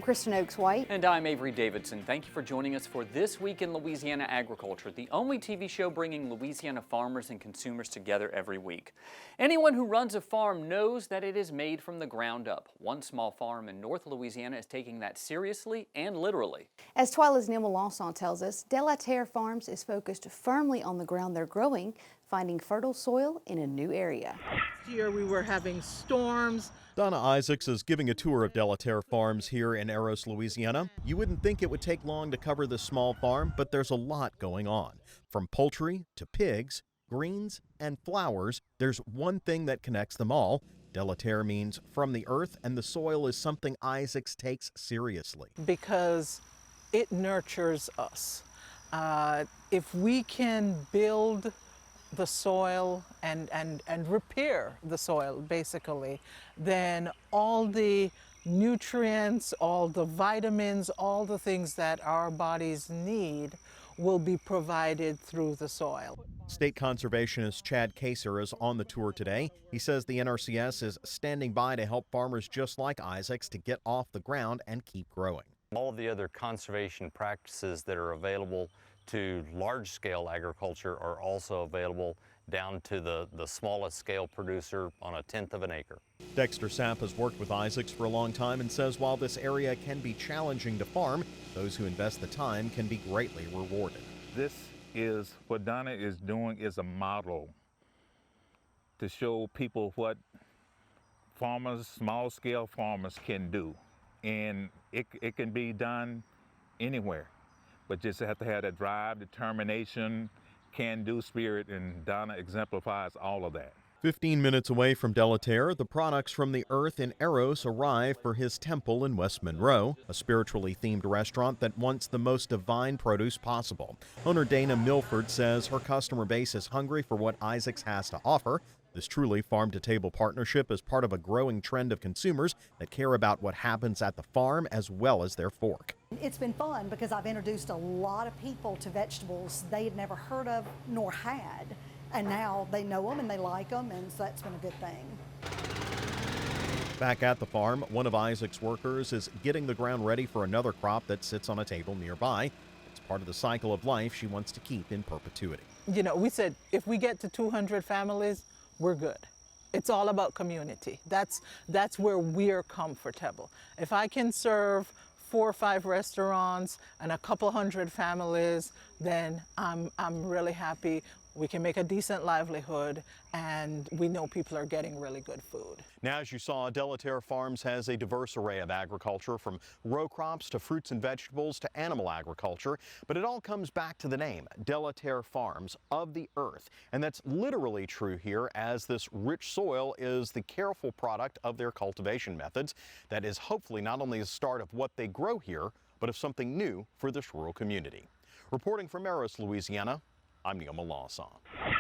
Kristen Oakes-White. And I'm Avery Davidson. Thank you for joining us for This Week in Louisiana Agriculture, the only TV show bringing Louisiana farmers and consumers together every week. Anyone who runs a farm knows that it is made from the ground up. One small farm in North Louisiana is taking that seriously and literally. As TWILA's Neil Lawson tells us, Dela Terre Farms is focused firmly on the ground they're growing, finding fertile soil in a new area. Here we were having storms. Donna Isaacs is giving a tour of Dela Terre Farms here in Eros, Louisiana. You wouldn't think it would take long to cover this small farm, but there's a lot going on. From poultry to pigs, greens, and flowers, there's one thing that connects them all. Dela Terre means from the earth, and the soil is something Isaacs takes seriously. Because it nurtures us. If we can build the soil and repair the soil, basically, then all the nutrients, all the vitamins, all the things that our bodies need will be provided through the soil. State Conservationist Kacir is on the tour today. He says the NRCS is standing by to help farmers just like Isaacs to get off the ground and keep growing. All of the other conservation practices that are available to large-scale agriculture are also available down to the smallest scale producer on 1/10 of an acre. Dexter Sapp has worked with Isaacs for a long time and says while this area can be challenging to farm, those who invest the time can be greatly rewarded. This is what Donna is doing is a model to show people what farmers, small-scale farmers can do. And it can be done anywhere, but just have to have that drive, determination, can-do spirit, and Donna exemplifies all of that. 15 minutes away from Dela Terre, the products from the earth in Eros arrive for his temple in West Monroe, a spiritually themed restaurant that wants the most divine produce possible. Owner Dana Milford says her customer base is hungry for what Isaacs has to offer. This truly farm-to-table partnership is part of a growing trend of consumers that care about what happens at the farm as well as their fork. It's been fun because I've introduced a lot of people to vegetables they had never heard of nor had, and now they know them and they like them, and so that's been a good thing. Back at the farm, one of Isaac's workers is getting the ground ready for another crop that sits on a table nearby. It's part of the cycle of life she wants to keep in perpetuity. You know, we said if we get to 200 families, we're good. It's all about community. That's where we're comfortable. If I can serve 4 or 5 restaurants and a couple hundred families, then I'm really happy. We can make a decent livelihood, and we know people are getting really good food. Now, as you saw, Dela Terre Farms has a diverse array of agriculture, from row crops to fruits and vegetables to animal agriculture. But it all comes back to the name, Dela Terre Farms, of the earth. And that's literally true here, as this rich soil is the careful product of their cultivation methods that is hopefully not only the start of what they grow here, but of something new for this rural community. Reporting from Eros, Louisiana, I'm Neil Lawson.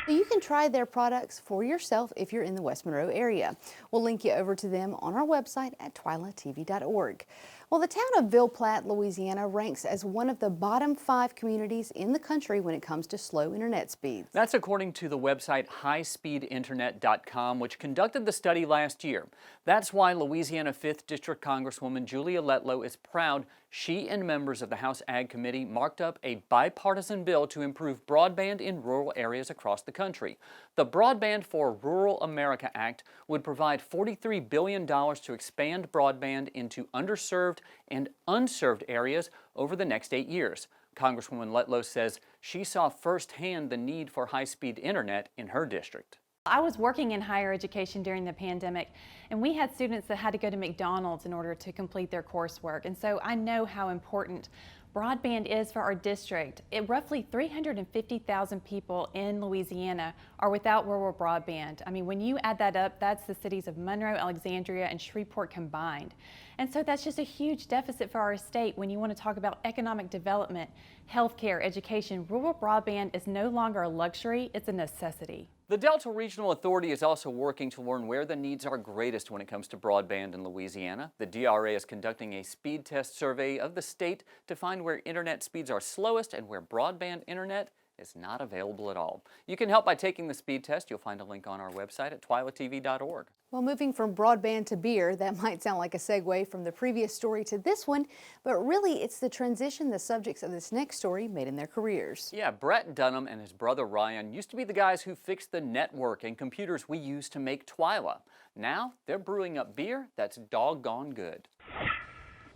You can try their products for yourself if you're in the West Monroe area. We'll link you over to them on our website at twilatv.org. Well, the town of Ville Platte, Louisiana ranks as one of the bottom 5 communities in the country when it comes to slow internet speeds. That's according to the website highspeedinternet.com, which conducted the study last year. That's why Louisiana 5th District Congresswoman Julia Letlow is proud she and members of the House Ag Committee marked up a bipartisan bill to improve broadband in rural areas across the country. The Broadband for Rural America Act would provide $43 billion to expand broadband into underserved and unserved areas over the next 8 years. Congresswoman Letlow says she saw firsthand the need for high-speed internet in her district. I was working in higher education during the pandemic, and we had students that had to go to McDonald's in order to complete their coursework. And so I know how important broadband is for our district. Roughly 350,000 people in Louisiana are without rural broadband. I mean, when you add that up, that's the cities of Monroe, Alexandria, and Shreveport combined. And so that's just a huge deficit for our state when you want to talk about economic development, healthcare, education. Rural broadband is no longer a luxury, it's a necessity. The Delta Regional Authority is also working to learn where the needs are greatest when it comes to broadband in Louisiana. The DRA is conducting a speed test survey of the state to find where internet speeds are slowest and where broadband internet is not available at all. You can help by taking the speed test. You'll find a link on our website at twilatv.org. Well, moving from broadband to beer, that might sound like a segue from the previous story to this one, but really it's the transition the subjects of this next story made in their careers. Yeah, Brett Dunham and his brother Ryan used to be the guys who fixed the network and computers we use to make TWILA. Now they're brewing up beer that's doggone good.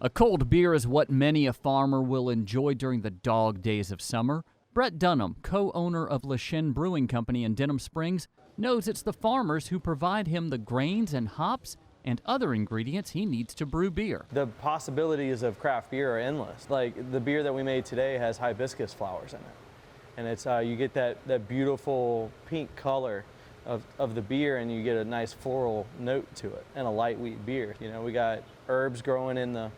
A cold beer is what many a farmer will enjoy during the dog days of summer. Brett Dunham, co-owner of Chian Brewing Company in Denham Springs, knows it's the farmers who provide him the grains and hops and other ingredients he needs to brew beer. The possibilities of craft beer are endless. Like the beer that we made today has hibiscus flowers in it. And it's you get that beautiful pink color of the beer, and you get a nice floral note to it, and a light wheat beer. You know, we got herbs growing in the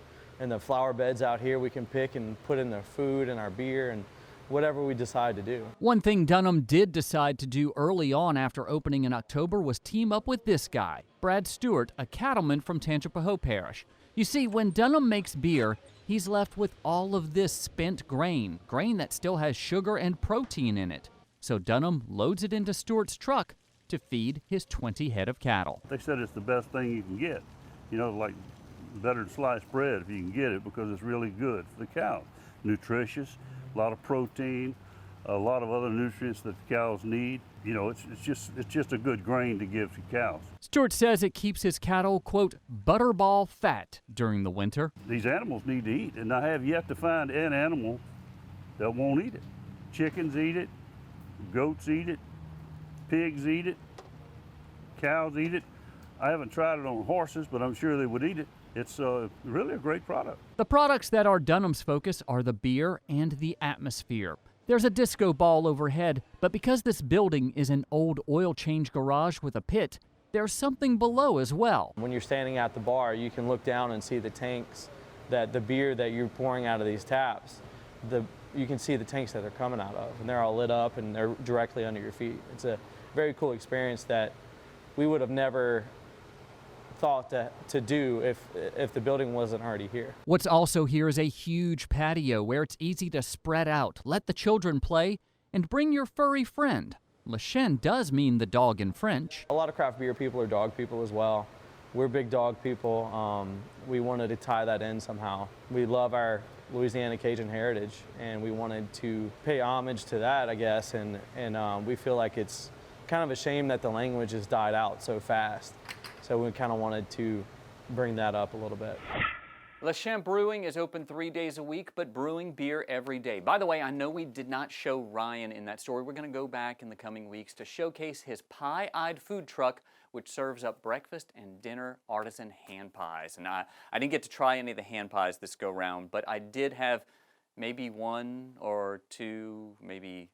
flower beds out here we can pick and put in the food and our beer and whatever we decide to do. One thing Dunham did decide to do early on after opening in October was team up with this guy, Brad Stewart, a cattleman from Tangipahoa Parish. You see, when Dunham makes beer, he's left with all of this spent grain that still has sugar and protein in it. So Dunham loads it into Stewart's truck to feed his 20 head of cattle. They said it's the best thing you can get. You know, like better than sliced bread if you can get it, because it's really good for the cow. Nutritious, a lot of protein, a lot of other nutrients that the cows need. You know, it's just a good grain to give to cows. Stewart says it keeps his cattle, quote, butterball fat during the winter. These animals need to eat, and I have yet to find an animal that won't eat it. Chickens eat it, goats eat it, pigs eat it, cows eat it. I haven't tried it on horses, but I'm sure they would eat it. It's really a great product. The products that are Dunham's focus are the beer and the atmosphere. There's a disco ball overhead, but because this building is an old oil change garage with a pit, there's something below as well. When you're standing at the bar, you can look down and see the tanks, that the beer that you're pouring out of these taps, you can see the tanks that they're coming out of, and they're all lit up and they're directly under your feet. It's a very cool experience that we would have never thought to do if the building wasn't already here. What's also here is a huge patio where it's easy to spread out, let the children play, and bring your furry friend. Chian does mean the dog in French. A lot of craft beer people are dog people as well. We're big dog people. We wanted to tie that in somehow. We love our Louisiana Cajun heritage, and we wanted to pay homage to that, I guess, and we feel like it's kind of a shame that the language has died out so fast. So we kind of wanted to bring that up a little bit. Chian Brewing is open 3 days a week, but brewing beer every day. By the way, I know we did not show Ryan in that story. We're going to go back in the coming weeks to showcase his pie-eyed food truck, which serves up breakfast and dinner artisan hand pies. And I didn't get to try any of the hand pies this go round, but I did have maybe 1 or 2, maybe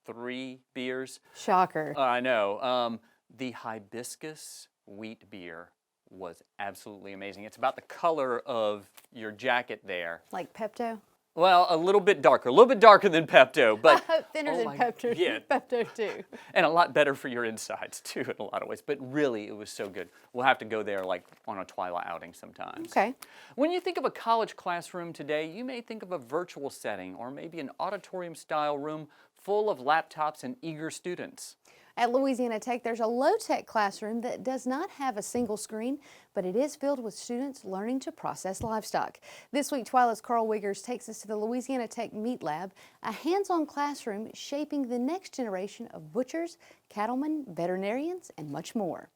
3 beers. Shocker. I know. The hibiscus wheat beer was absolutely amazing. It's about the color of your jacket there. Like Pepto? Well, a little bit darker than Pepto, but thinner than Pepto. Yeah. Pepto too. And a lot better for your insides too in a lot of ways. But really, it was so good. We'll have to go there like on a TWILA outing sometimes. Okay. When you think of a college classroom today, you may think of a virtual setting or maybe an auditorium-style room full of laptops and eager students. At Louisiana Tech, there's a low-tech classroom that does not have a single screen, but it is filled with students learning to process livestock. This week, TWILA's Carl Wiggers takes us to the Louisiana Tech Meat Lab, a hands-on classroom shaping the next generation of butchers, cattlemen, veterinarians, and much more.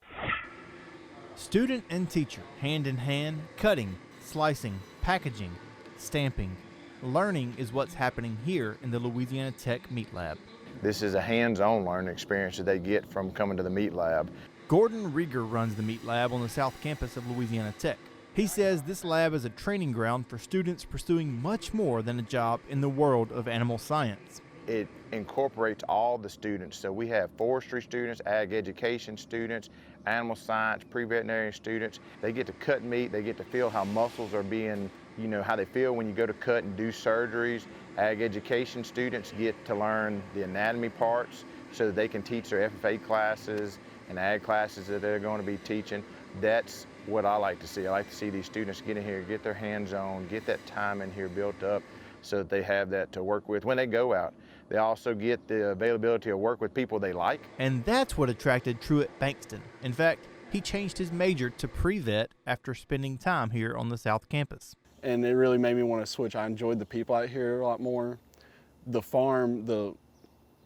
Student and teacher, hand in hand, cutting, slicing, packaging, stamping. Learning is what's happening here in the Louisiana Tech Meat Lab. This is a hands-on learning experience that they get from coming to the meat lab. Gorden Reger runs the meat lab on the South Campus of Louisiana Tech. He says this lab is a training ground for students pursuing much more than a job in the world of animal science. It incorporates all the students. So we have forestry students, ag education students, animal science, pre-veterinary students. They get to cut meat, they get to feel how muscles are being, how they feel when you go to cut and do surgeries. Ag education students get to learn the anatomy parts so that they can teach their FFA classes and ag classes that they're going to be teaching. That's what I like to see. I like to see these students get in here, get their hands on, get that time in here built up so that they have that to work with when they go out. They also get the availability of work with people they like. And that's what attracted Truett Bankston. In fact, he changed his major to pre-vet after spending time here on the South Campus. And it really made me want to switch. I enjoyed the people out here a lot more. The farm, the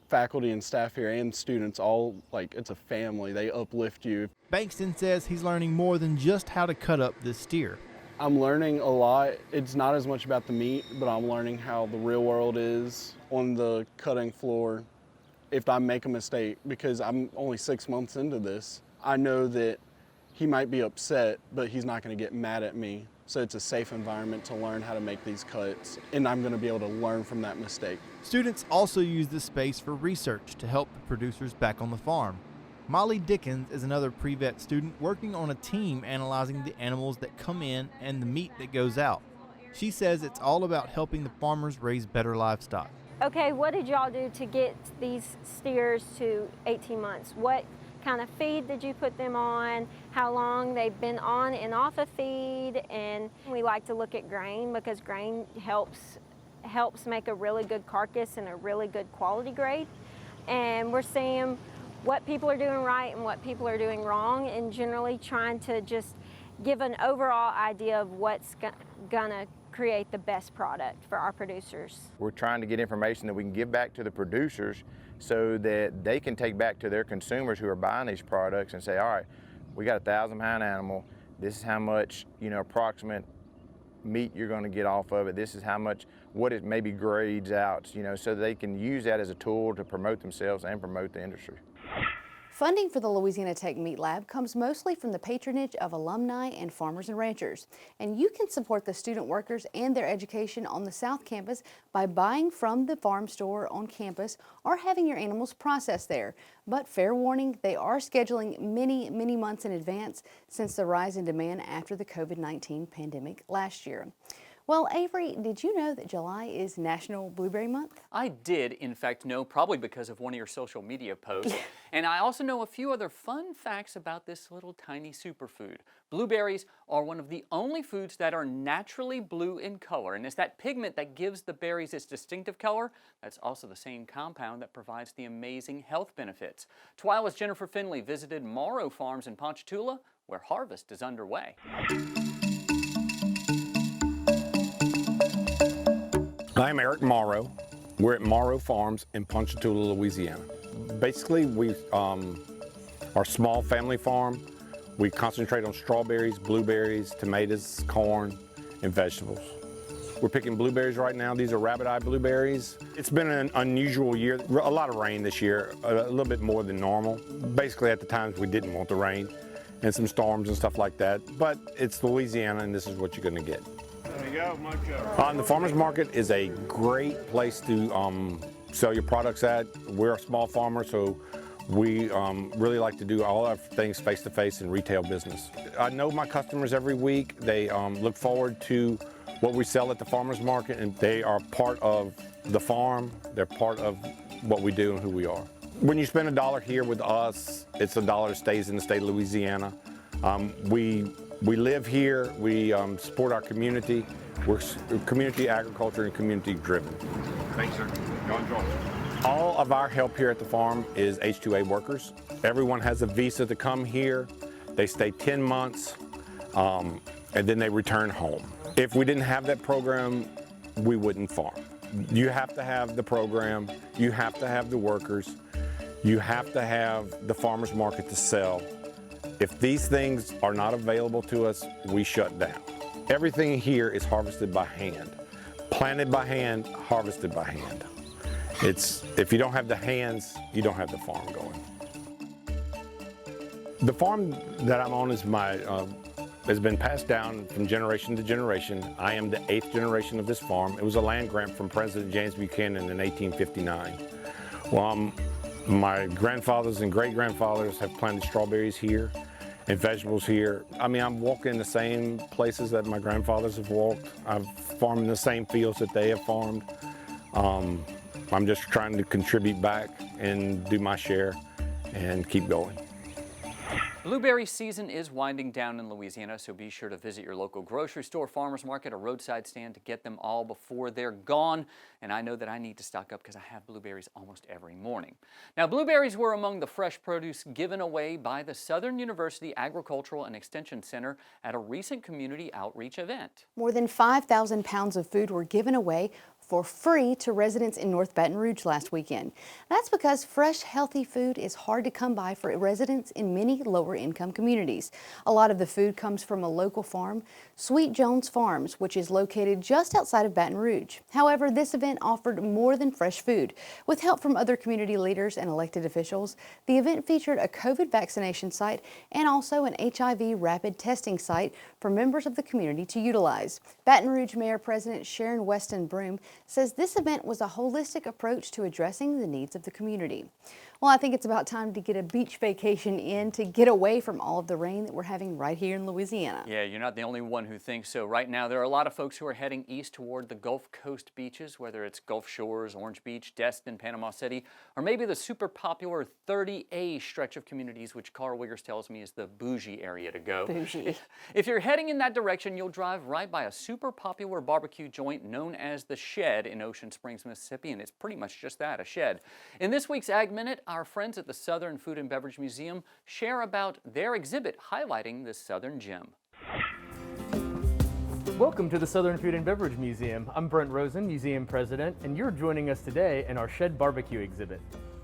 faculty and staff here and students, all like it's a family. They uplift you. Bankston says he's learning more than just how to cut up this steer. I'm learning a lot. It's not as much about the meat, but I'm learning how the real world is on the cutting floor. If I make a mistake, because I'm only 6 months into this, I know that he might be upset, but he's not going to get mad at me. So it's a safe environment to learn how to make these cuts, and I'm going to be able to learn from that mistake. Students also use this space for research to help the producers back on the farm. Molly Dickens is another pre-vet student working on a team analyzing the animals that come in and the meat that goes out. She says it's all about helping the farmers raise better livestock. Okay, what did y'all do to get these steers to 18 months? What kind of feed did you put them on? How long they've been on and off of feed? And we like to look at grain because grain helps make a really good carcass and a really good quality grade. And we're seeing what people are doing right and what people are doing wrong, and generally trying to just give an overall idea of what's gonna create the best product for our producers. We're trying to get information that we can give back to the producers so that they can take back to their consumers who are buying these products and say, all right, we got a 1,000-pound animal. This is how much, approximate meat you're going to get off of it. This is how much, what it maybe grades out, so they can use that as a tool to promote themselves and promote the industry. Funding for the Louisiana Tech Meat Lab comes mostly from the patronage of alumni and farmers and ranchers. And you can support the student workers and their education on the South Campus by buying from the farm store on campus or having your animals processed there. But fair warning, they are scheduling many months in advance since the rise in demand after the COVID-19 pandemic last year. Well, Avery, did you know that July is National Blueberry Month? I did, in fact, know, probably because of one of your social media posts. And I also know a few other fun facts about this little tiny superfood. Blueberries are one of the only foods that are naturally blue in color, and it's that pigment that gives the berries its distinctive color. That's also the same compound that provides the amazing health benefits. TWILA's Jennifer Finley visited Morrow Farms in Ponchatoula, where harvest is underway. I'm Eric Morrow. We're at Morrow Farms in Ponchatoula, Louisiana. Basically, we are a small family farm. We concentrate on strawberries, blueberries, tomatoes, corn, and vegetables. We're picking blueberries right now. These are rabbit eye blueberries. It's been an unusual year. A lot of rain this year, a little bit more than normal. Basically, at the times we didn't want the rain and some storms and stuff like that. But it's Louisiana, and this is what you're going to get. There you go, much The farmer's market is a great place to sell your products at. We're a small farmer, so we really like to do all our things face-to-face in retail business. I know my customers every week. They look forward to what we sell at the farmer's market, and they are part of the farm. They're part of what we do and who we are. When you spend $1 here with us, it's $1 that stays in the state of Louisiana. We live here, we support our community. We're community agriculture and community driven. Thanks, sir. Y'all enjoy. All of our help here at the farm is H-2A workers. Everyone has a visa to come here. They stay 10 months and then they return home. If we didn't have that program, we wouldn't farm. You have to have the program, you have to have the workers, you have to have the farmer's market to sell. If these things are not available to us, we shut down. Everything here is harvested by hand. Planted by hand, harvested by hand. If you don't have the hands, you don't have the farm going. The farm that I'm on is has been passed down from generation to generation. I am the 8th generation of this farm. It was a land grant from President James Buchanan in 1859. Well, my grandfathers and great-grandfathers have planted strawberries here and vegetables here. I mean, I'm walking the same places that my grandfathers have walked. I've farmed in the same fields that they have farmed. I'm just trying to contribute back and do my share and keep going. Blueberry season is winding down in Louisiana, so be sure to visit your local grocery store, farmer's market, or roadside stand to get them all before they're gone. And I know that I need to stock up because I have blueberries almost every morning. Now, blueberries were among the fresh produce given away by the Southern University Agricultural and Extension Center at a recent community outreach event. More than 5,000 pounds of food were given away for free to residents in North Baton Rouge last weekend. That's because fresh, healthy food is hard to come by for residents in many lower-income communities. A lot of the food comes from a local farm, Sweet Jones Farms, which is located just outside of Baton Rouge. However, this event offered more than fresh food. With help from other community leaders and elected officials, the event featured a COVID vaccination site and also an HIV rapid testing site for members of the community to utilize. Baton Rouge Mayor President Sharon Weston Broome says this event was a holistic approach to addressing the needs of the community. Well, I think it's about time to get a beach vacation in to get away from all of the rain that we're having right here in Louisiana. Yeah, you're not the only one who thinks so. Right now, there are a lot of folks who are heading east toward the Gulf Coast beaches, whether it's Gulf Shores, Orange Beach, Destin, Panama City, or maybe the super popular 30A stretch of communities, which Carl Wiggers tells me is the bougie area to go. Bougie. If you're heading in that direction, you'll drive right by a super popular barbecue joint known as The Shed in Ocean Springs, Mississippi, and it's pretty much just that, a shed. In this week's Ag Minute, our friends at the Southern Food and Beverage Museum share about their exhibit highlighting this Southern gem. Welcome to the Southern Food and Beverage Museum. I'm Brent Rosen, museum president, and you're joining us today in our Shed Barbecue exhibit.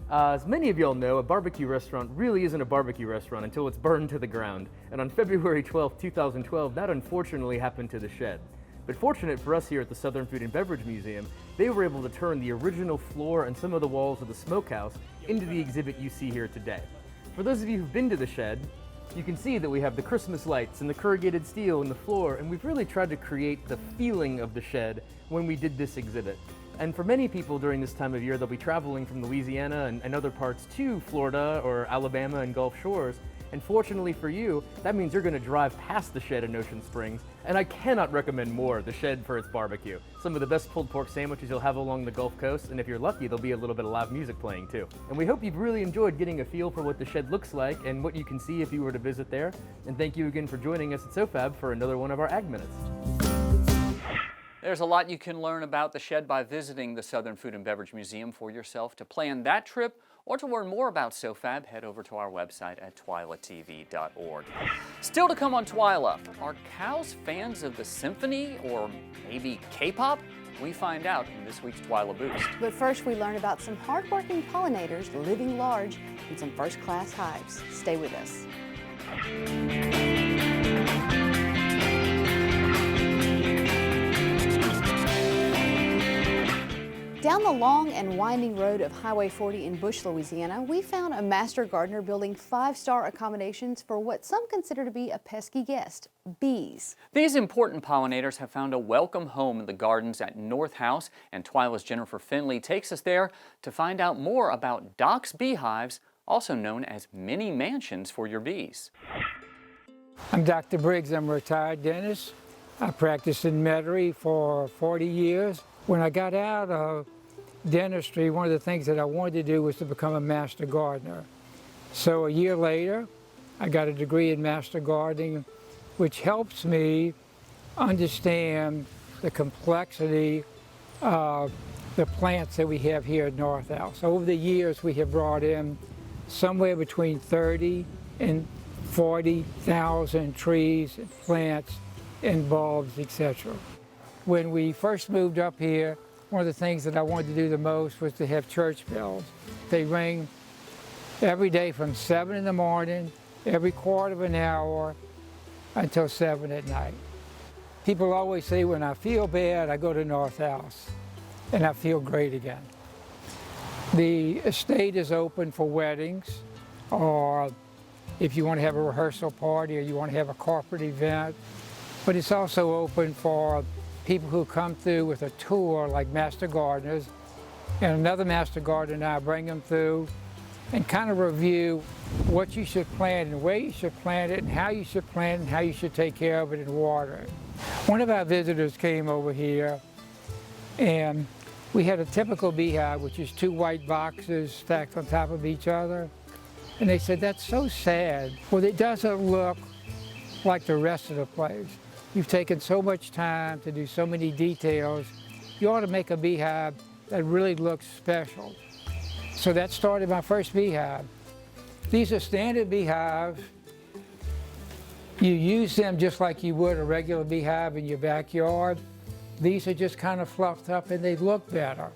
As many of y'all know, a barbecue restaurant really isn't a barbecue restaurant until it's burned to the ground. And on February 12, 2012, that unfortunately happened to the Shed. But fortunate for us here at the Southern Food and Beverage Museum, they were able to turn the original floor and some of the walls of the smokehouse into the exhibit you see here today. For those of you who've been to the Shed, you can see that we have the Christmas lights and the corrugated steel in the floor, and we've really tried to create the feeling of the Shed when we did this exhibit. And for many people during this time of year, they'll be traveling from Louisiana and other parts to Florida or Alabama and Gulf Shores. And fortunately for you, that means you're going to drive past the Shed in Ocean Springs, and I cannot recommend more the Shed for its barbecue. Some of the best pulled pork sandwiches you'll have along the Gulf Coast, and if you're lucky, there'll be a little bit of live music playing too. And we hope you've really enjoyed getting a feel for what the Shed looks like and what you can see if you were to visit there. And thank you again for joining us at SOFAB for another one of our Ag Minutes. There's a lot you can learn about the Shed by visiting the Southern Food and Beverage Museum for yourself. To plan that trip or to learn more about SOFAB, head over to our website at twilatv.org. Still to come on TWILA, are cows fans of the symphony or maybe K-pop? We find out in this week's TWILA Boost. But first, we learn about some hardworking pollinators living large in some first-class hives. Stay with us. Down the long and winding road of Highway 40 in Bush, Louisiana, we found a master gardener building 5-star accommodations for what some consider to be a pesky guest, bees. These important pollinators have found a welcome home in the gardens at North House, and TWILA's Jennifer Finley takes us there to find out more about Doc's beehives, also known as mini mansions for your bees. I'm Dr. Briggs. I'm a retired dentist. I practiced in Metairie for 40 years. When I got out of dentistry, one of the things that I wanted to do was to become a master gardener. So a year later, I got a degree in master gardening, which helps me understand the complexity of the plants that we have here at North House. Over the years, we have brought in somewhere between 30 and 40,000 trees, plants, and bulbs, etc. When we first moved up here, one of the things that I wanted to do the most was to have church bells. They ring every day from 7 in the morning, every quarter of an hour, until 7 at night. People always say when I feel bad, I go to North House, and I feel great again. The estate is open for weddings, or if you want to have a rehearsal party or you want to have a corporate event, but it's also open for people who come through with a tour like master gardeners, and another master gardener and I bring them through and kind of review what you should plant and where you should plant it and how you should plant it and how you should take care of it and water it. One of our visitors came over here and we had a typical beehive, which is 2 white boxes stacked on top of each other. And they said, that's so sad. Well, it doesn't look like the rest of the place. You've taken so much time to do so many details. You ought to make a beehive that really looks special. So that started my first beehive. These are standard beehives. You use them just like you would a regular beehive in your backyard. These are just kind of fluffed up and they look better.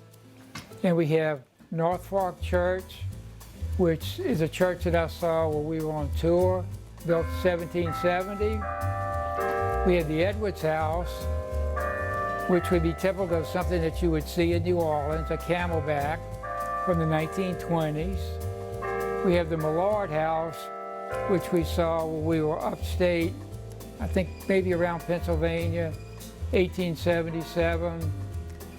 And we have North Fork Church, which is a church that I saw when we were on tour, built in 1770. We have the Edwards House, which would be typical of something that you would see in New Orleans, a camelback from the 1920s. We have the Millard House, which we saw when we were upstate, I think maybe around Pennsylvania, 1877.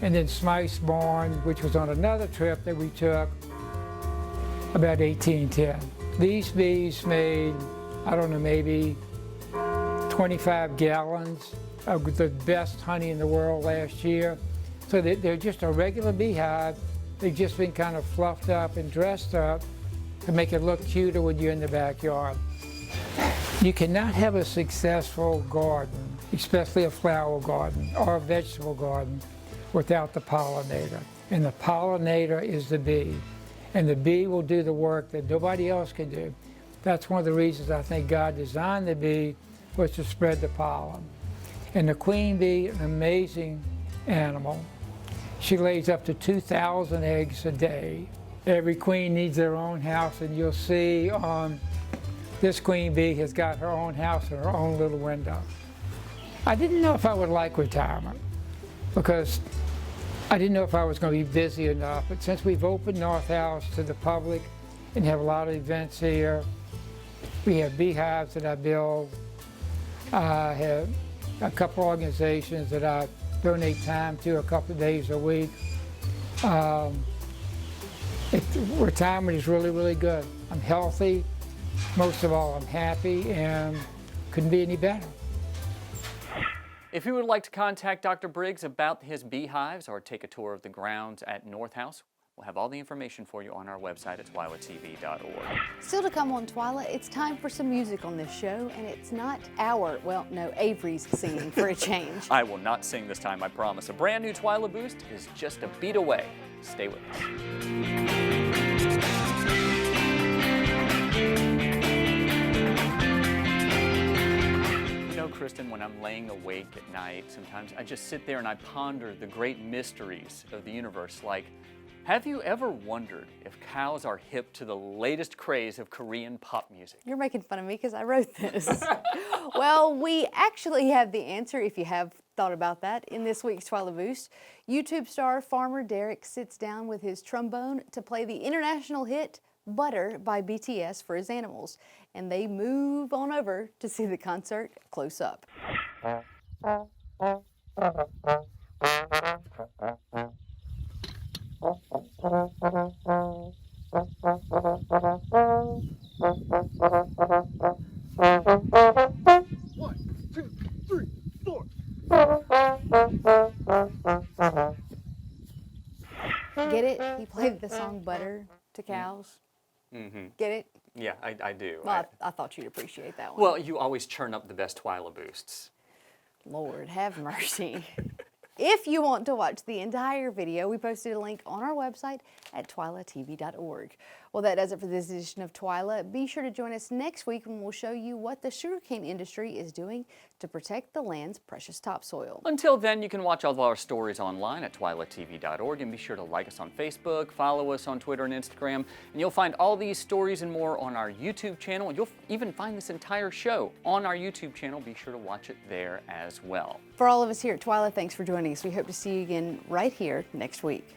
And then Smythe's Barn, which was on another trip that we took about 1810. These bees made, I don't know, maybe 25 gallons of the best honey in the world last year. So they're just a regular beehive. They've just been kind of fluffed up and dressed up to make it look cuter when you're in the backyard. You cannot have a successful garden, especially a flower garden or a vegetable garden, without the pollinator. And the pollinator is the bee. And the bee will do the work that nobody else can do. That's one of the reasons I think God designed the bee, was to spread the pollen. And the queen bee, an amazing animal. She lays up to 2,000 eggs a day. Every queen needs their own house, and you'll see this queen bee has got her own house and her own little window. I didn't know if I would like retirement, because I didn't know if I was going to be busy enough, but since we've opened North House to the public and have a lot of events here, we have beehives that I build. I have a couple organizations that I donate time to a couple of days a week. Retirement is really, really good. I'm healthy. Most of all, I'm happy, and couldn't be any better. If you would like to contact Dr. Briggs about his beehives or take a tour of the grounds at North House, we'll have all the information for you on our website at twilatv.org. Still to come on Twila, it's time for some music on this show, and it's not Avery's singing for a change. I will not sing this time, I promise. A brand new Twila Boost is just a beat away. Stay with us. Kristen, when I'm laying awake at night, sometimes I just sit there and I ponder the great mysteries of the universe. Like, have you ever wondered if cows are hip to the latest craze of Korean pop music? You're making fun of me because I wrote this. Well, we actually have the answer, if you have thought about that, in this week's Twila Boost. YouTube star Farmer Derek sits down with his trombone to play the international hit Butter by BTS for his animals, and they move on over to see the concert close up. One, two, three, four. Get it? He played the song Butter to cows. Mm-hmm. Get it? Yeah, I do. Well, I thought you'd appreciate that one. Well, you always churn up the best Twila Boosts. Lord, have mercy. If you want to watch the entire video, we posted a link on our website at twilatv.org. Well, that does it for this edition of Twila. Be sure to join us next week when we'll show you what the sugarcane industry is doing to protect the land's precious topsoil. Until then, you can watch all of our stories online at twilatv.org, and be sure to like us on Facebook, follow us on Twitter and Instagram, and you'll find all these stories and more on our YouTube channel. You'll even find this entire show on our YouTube channel. Be sure to watch it there as well. For all of us here at Twila, thanks for joining us. We hope to see you again right here next week.